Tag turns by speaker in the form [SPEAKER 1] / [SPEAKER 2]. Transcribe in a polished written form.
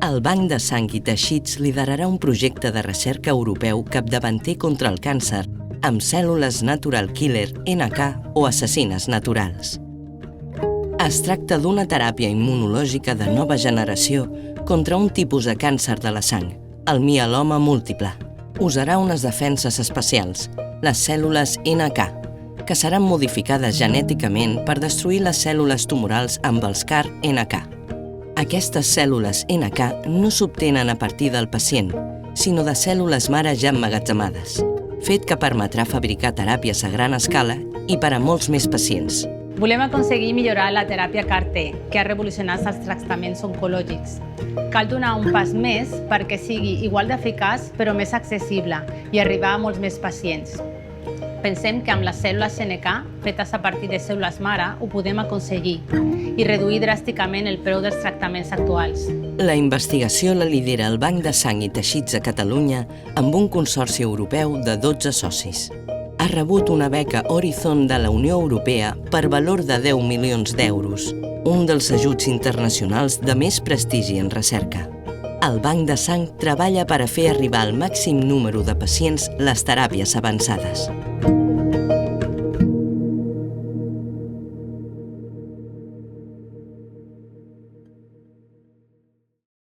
[SPEAKER 1] El Banc de Sang i Teixits liderarà un projecte de recerca europeu capdavanter contra el càncer amb cèl·lules natural killer NK o assassines naturals. Es tracta d'una teràpia immunològica de nova generació contra un tipus de càncer de la sang, el mieloma múltiple. Usarà unes defenses especials, les cèl·lules NK, que seran modificades genèticament per destruir les cèl·lules tumorals amb els CAR-NK. Aquestes cèl·lules NK no s'obtenen a partir del pacient, sinó de cèl·lules mare ja emmagatzemades, fet que permetrà fabricar teràpies a gran escala i per a molts més pacients.
[SPEAKER 2] Volem aconseguir millorar la teràpia CAR-T, que ha revolucionat els tractaments oncològics. Cal donar un pas més perquè sigui igual d'eficaç però més accessible i arribar a molts més pacients. Pensem que amb les cèl·lules NK, fetes a partir de cèl·lules mare, ho podem aconseguir i reduir dràsticament el preu dels tractaments actuals.
[SPEAKER 1] La investigació la lidera el Banc de Sang i Teixits a Catalunya amb un consorci europeu de 12 socis. Ha rebut una beca Horizon de la Unió Europea per valor de 10 milions d'euros, un dels ajuts internacionals de més prestigi en recerca. El Banc de Sang treballa per a fer arribar al màxim número de pacients les teràpies avançades.